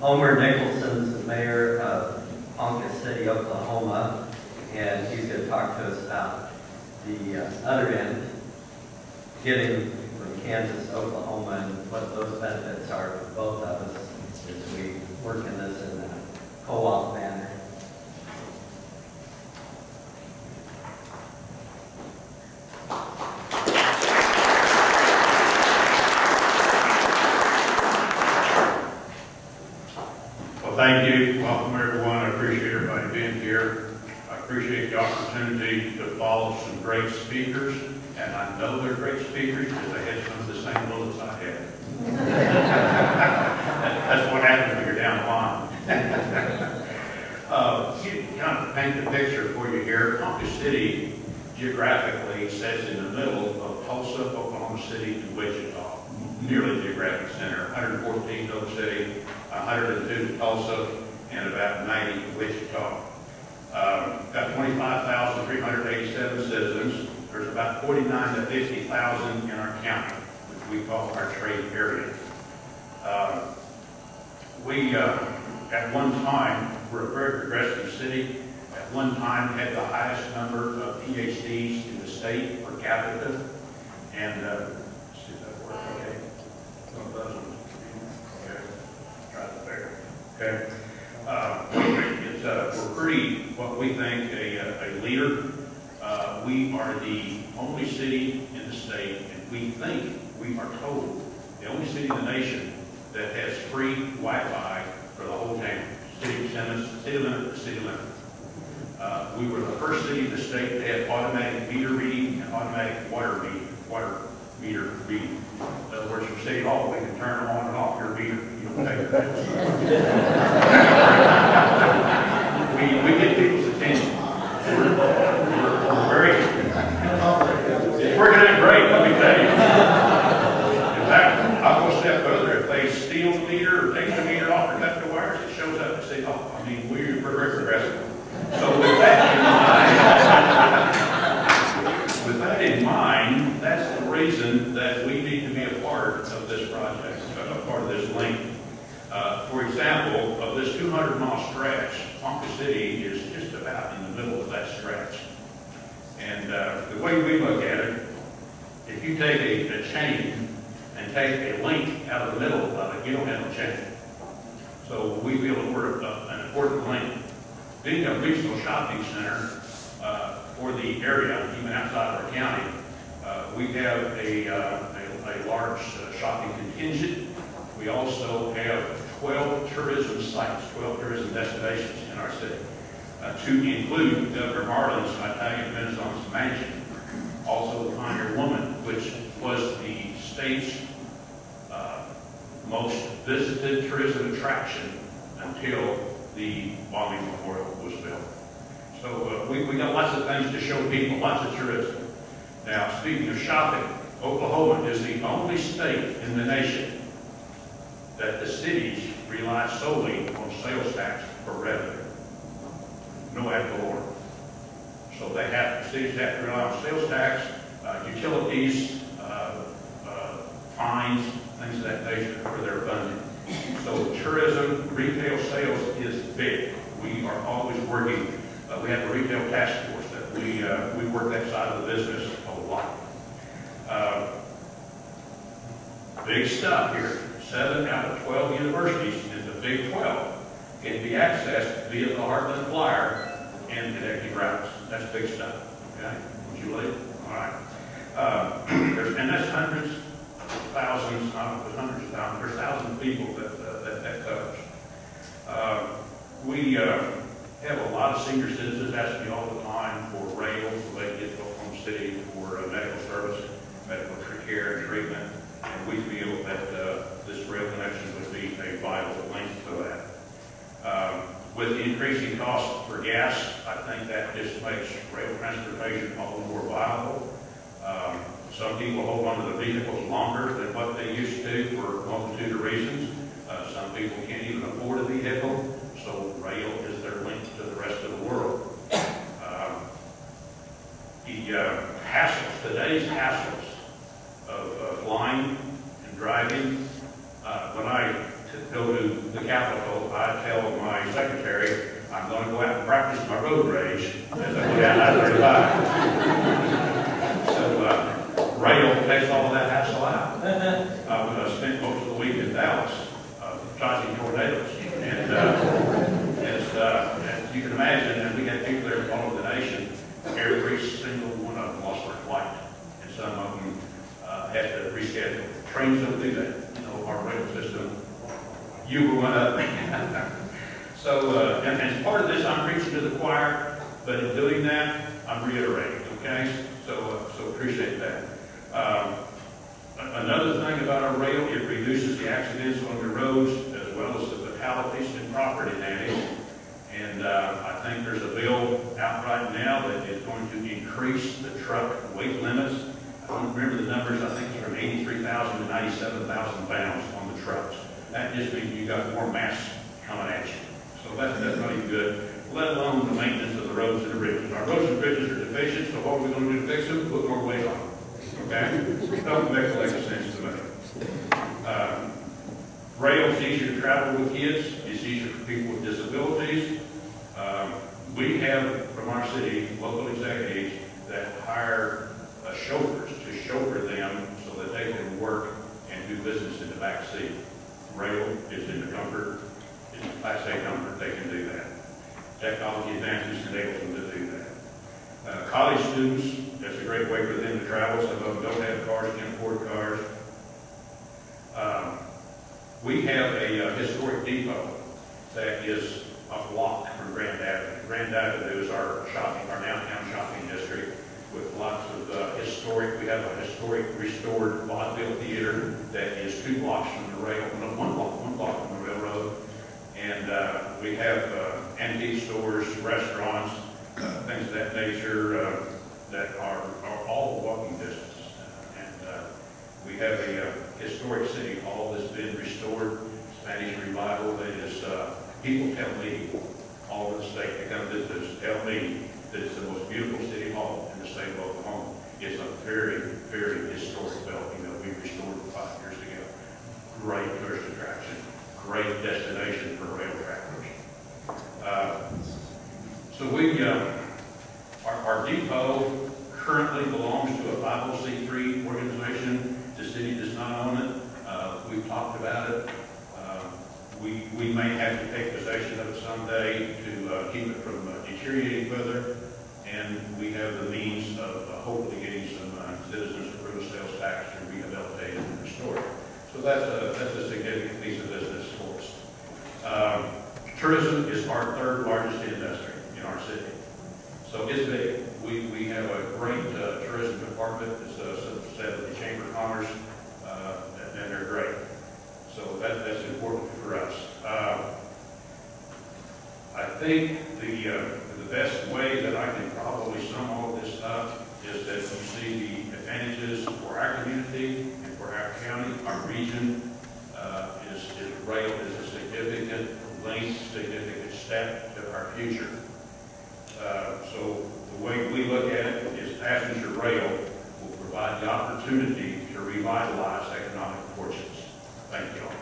Homer Nicholson is the mayor of Ponca City, Oklahoma, and he's going to talk to us about the other end, getting from Kansas to Oklahoma, and what those benefits are for both of us as we work in this in a co-op manner. Thank you. Welcome, everyone. I appreciate everybody being here. I appreciate the opportunity to follow some great speakers, and I know they're great speakers because they had some of the same bullets I had. That's what happens when you're down the line. To kind of paint the picture for you here, Ponca City geographically sits in the middle of Tulsa, Oklahoma City, and Wichita, nearly geographic center. 114 Oklahoma City, 102 Tulsa, and about 90 Wichita. Got 25,387 citizens. There's about 49 to 50,000 in our county, which we call our trade area. We, at one time, were a very progressive city. At one time, had the highest number of PhDs in the state per capita. And, let's see if that works. Okay. One of those ones. Okay. Try that there. Okay. We're pretty, what we think, a leader. We are the only city in the state, and we think, we are told, the only city in the nation that has free Wi-Fi for the whole town. City limit to city limit. We were the first city in the state that had automatic meter reading and automatic water meter reading. In other words, from City Hall, we can turn on and off your meter. You don't pay for that. We get people's attention. We're very, it's working out great, let me tell you. In fact, I'll go a step further. If they steal the meter or take the meter off or cut the wires, it shows up at City Hall. I mean, we're very progressive. So with that in mind, that's the reason that we need to be a part of this project, a part of this link. For example, of this 200-mile stretch, Ponca City is just about in the middle of that stretch. And the way we look at it, if you take a chain and take a link out of the middle of it, you don't have a chain. So we feel that we're an important link. Being a regional shopping center for the area, even outside of our county, we have a large shopping contingent. We also have 12 tourism sites, 12 tourism destinations in our city, to include Governor Marlin's Italian Renaissance Mansion, also the Pioneer Woman, which was the state's most visited tourism attraction until the bombing memorial was built. So we got lots of things to show people, lots of tourism. Now, speaking of shopping, Oklahoma is the only state in the nation that the cities rely solely on sales tax for revenue. No ad valorem. So cities have to rely on sales tax, utilities, fines, things of that nature for their funding. So tourism, retail sales is big. We are always working. We have a retail task force that we work that side of the business a lot. Big stuff here. 7 out of 12 universities in the Big 12 can be accessed via the Heartland Flyer and connecting routes. That's big stuff. Okay, would you believe? All right. And that's hundreds of thousands, not hundreds of thousands. There's thousands of people that covers. We have a lot of senior citizens asking me all the time for rail so they can get to Oklahoma City for medical service, medical care and treatment. And we feel that this rail connection would be a vital link to that. With the increasing cost for gas, I think that just makes rail transportation all the more viable. Some people hold on to their vehicles longer than what they used to for a multitude of reasons. Some people can't even afford a vehicle, so rail is their link to the rest of the world. Today's hassles of flying and driving. When I go to the the Capitol, I tell my secretary, I'm going to go out and practice my road rage as I go down I-35. So rail takes all of that hassle out. I spent most of the week in Dallas dodging tornadoes. And as you can imagine, and we had people there from all over the nation, every single one of them lost their flight. And some of them had to reschedule. Trains don't do that. You know, our rail system, you went up. So, and as part of this, I'm preaching to the choir, but in doing that, I'm reiterating, okay? So appreciate that. Another thing about our rail, it reduces the accidents on the roads as well as the fatalities and property damage. And I think there's a bill out right now that is going to increase the truck weight limits. I don't remember the numbers. I think it's from 83,000 to 97,000 pounds on the trucks. That just means you got more mass coming at you. So that's really good, let alone the maintenance of the roads and the bridges. Our roads and bridges are deficient, so what are we going to do to fix them? Put more weight on them. Okay? Don't make a lot of sense to me. Rail is easier to travel with kids. It's easier for people with disabilities. We have, from our city, local executives that hire chauffeurs to chauffeur them so that they can work and do business in the back seat. Rail is in the comfort. It's a Class A comfort. They can do that. Technology advances enable them to do that. College students, that's a great way for them to travel. Some of them don't have cars, can't afford cars. We have a historic depot that is a block from Grand Avenue. Grand Avenue is our downtown shopping district with lots of historic. We have a historic restored vaudeville theater that is 2 blocks from the rail, no, one block from the railroad. And we have antique stores, restaurants, things of that nature that are all walking distance. We have a historic city hall that's been restored, Spanish revival. That is, people tell me all over the state that come visit us, tell me that it's the most beautiful city hall in the state of Oklahoma. It's a very, very historic building that we restored 5 years ago. Great tourist attraction, great destination for rail travelers. So our depot currently belongs to a 501c3 organization. The city does not own it. We've talked about it. We may have to take possession of it someday to keep it from deteriorating further. And we have the means of hopefully getting some citizens to approve sales tax to rehabilitate it and restore it. So that's a significant piece of business for us. Tourism is our 3rd largest industry in our city. So it's big. We have a great tourism department. It's said with the Chamber of Commerce, and they're great. So that's important for us. I think the best way that I can probably sum all of this up is that you see the advantages for our community and for our county, our region. Rail is a significant link, significant step to our future. So the way we look at it is passenger rail will provide the opportunity to revitalize economic fortunes. Thank you all.